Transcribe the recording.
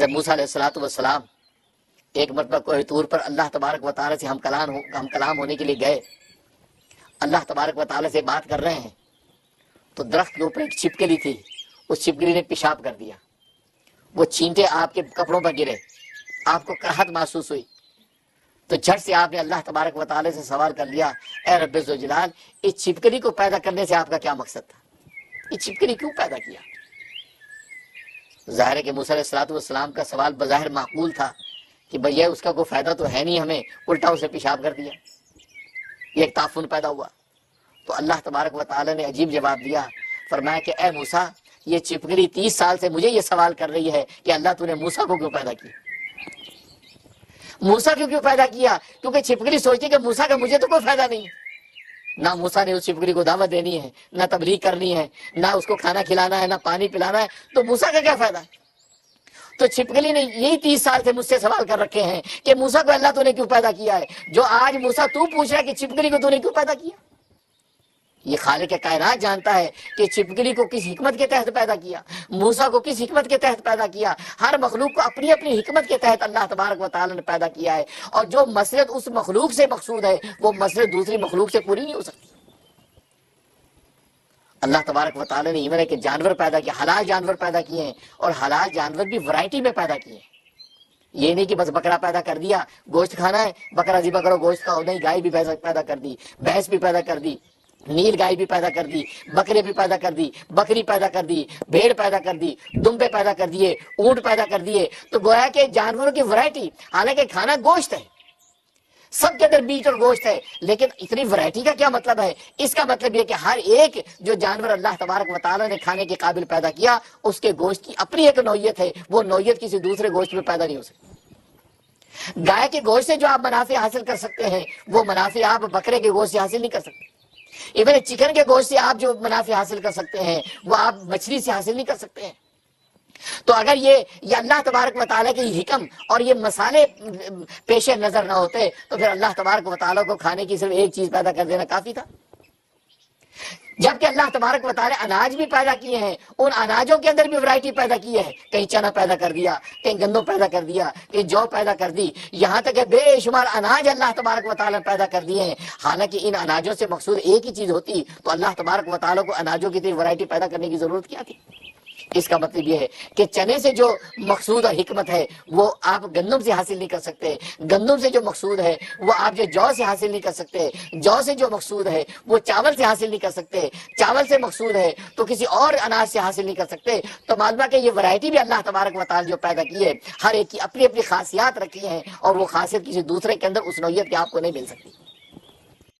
حضرت موسیٰ علیہ السلام ایک مرتبہ کوہ طور پر اللہ تبارک و تعالیٰ سے ہم کلام ہونے کے لیے گئے، اللہ تبارک و تعالیٰ سے بات کر رہے ہیں، تو درخت کے اوپر ایک چھپکلی تھی، اس چھپکلی نے پیشاب کر دیا، وہ چھینٹے آپ کے کپڑوں پر گرے، آپ کو کراہت محسوس ہوئی، تو جھٹ سے آپ نے اللہ تبارک و تعالیٰ سے سوال کر لیا، اے رب ذوالجلال، اس چھپکلی کو پیدا کرنے سے آپ کا کیا مقصد تھا؟ یہ چھپکلی کیوں پیدا کیا؟ ظاہر ہے کہ موسیٰ علیہ السلام کا سوال بظاہر معقول تھا کہ بھیا اس کا کوئی فائدہ تو ہے نہیں ہمیں، الٹا اسے پیشاب کر دیا، یہ ایک تعفن پیدا ہوا۔ تو اللہ تبارک و تعالیٰ نے عجیب جواب دیا، فرمایا کہ اے موسیٰ، یہ چھپکلی 30 سال سے مجھے یہ سوال کر رہی ہے کہ اللہ تو نے موسیٰ کو کیوں پیدا کیا؟ موسیٰ کیوں پیدا کیا؟ کیونکہ چھپکلی سوچتی کہ موسیٰ کا مجھے تو کوئی فائدہ نہیں ہے، نہ موسیٰ نے اس چھپکلی کو دعوت دینی ہے، نہ تبلیغ کرنی ہے، نہ اس کو کھانا کھلانا ہے، نہ پانی پلانا ہے، تو موسیٰ کا کیا فائدہ ہے؟ تو چھپکلی نے یہی 30 سال سے مجھ سے سوال کر رکھے ہیں کہ موسیٰ کو اللہ تو نے کیوں پیدا کیا ہے، جو آج موسیٰ تو پوچھ رہا ہے کہ چھپکلی کو تو نے کیوں پیدا کیا؟ یہ خالق کائنات جانتا ہے کہ چھپکلی کو کس حکمت کے تحت پیدا کیا، موسیٰ کو کس حکمت کے تحت پیدا کیا۔ ہر مخلوق کو اپنی اپنی حکمت کے تحت اللہ تبارک و تعالیٰ نے پیدا کیا ہے، اور جو مسلط اس مخلوق سے مقصود ہے وہ مسلط دوسری مخلوق سے پوری نہیں ہو سکتی۔ اللہ تبارک و تعالیٰ نے ایون ہے کہ جانور پیدا کیا، حلال جانور پیدا کیے ہیں، اور حلال جانور بھی ورائٹی میں پیدا کیے ہیں۔ یہ نہیں کہ بس بکرا پیدا کر دیا، گوشت کھانا ہے بکرا ذبح کرو گوشت کھاؤ، نہیں، گائے بھی پیدا کر دی، بھینس بھی پیدا کر دی، نیل گائے بھی پیدا کر دی، بکرے بھی پیدا کر دی، بکری پیدا کر دی، بھیڑ پیدا کر دی، دمبے پیدا کر دیے، اونٹ پیدا کر دیے۔ تو گویا کہ جانوروں کی ورائٹی، حالانکہ کھانا گوشت ہے، سب کے اندر میٹ اور گوشت ہے، لیکن اتنی ورائٹی کا کیا مطلب ہے؟ اس کا مطلب یہ کہ ہر ایک جو جانور اللہ تبارک و تعالیٰ نے کھانے کے قابل پیدا کیا، اس کے گوشت کی اپنی ایک نوعیت ہے، وہ نوعیت کسی دوسرے گوشت میں پیدا نہیں ہو سکتی۔ گائے کے گوشت سے جو آپ منافع حاصل کر سکتے ہیں، وہ منافع آپ بکرے کے گوشت سے حاصل نہیں کر سکتے۔ ایون چکن کے گوشت سے آپ جو منافع حاصل کر سکتے ہیں، وہ آپ مچھلی سے حاصل نہیں کر سکتے ہیں۔ تو اگر یہ اللہ تبارک و تعالیٰ کی حکم اور یہ مسالے پیش نظر نہ ہوتے تو پھر اللہ تبارک و تعالیٰ کو کھانے کی صرف ایک چیز پیدا کر دینا کافی تھا۔ جبکہ اللہ تبارک و تعالیٰ اناج بھی پیدا کیے ہیں، ان اناجوں کے اندر بھی ورائٹی پیدا کی ہے، کہیں چنا پیدا کر دیا، کہیں گندم پیدا کر دیا، کہیں جو پیدا کر دی، یہاں تک کہ بے شمار اناج اللہ تبارک و تعالیٰ نے پیدا کر دیے ہیں۔ حالانکہ ان اناجوں سے مقصود ایک ہی چیز ہوتی تو اللہ تبارک و تعالیٰ کو اناجوں کی ورائٹی پیدا کرنے کی ضرورت کیا تھی؟ اس کا مطلب یہ ہے کہ چنے سے جو مقصود اور حکمت ہے وہ آپ گندم سے حاصل نہیں کر سکتے، گندم سے جو مقصود ہے وہ آپ جو سے حاصل نہیں کر سکتے، جو سے جو مقصود ہے وہ چاول سے حاصل نہیں کر سکتے، چاول سے مقصود ہے تو کسی اور اناج سے حاصل نہیں کر سکتے۔ تو معلوم ہے کہ یہ ورائٹی بھی اللہ تبارک و تعالیٰ جو پیدا کی ہے، ہر ایک کی اپنی اپنی خاصیات رکھی ہیں، اور وہ خاصیت کسی دوسرے کے اندر اس نوعیت کی آپ کو نہیں مل سکتی۔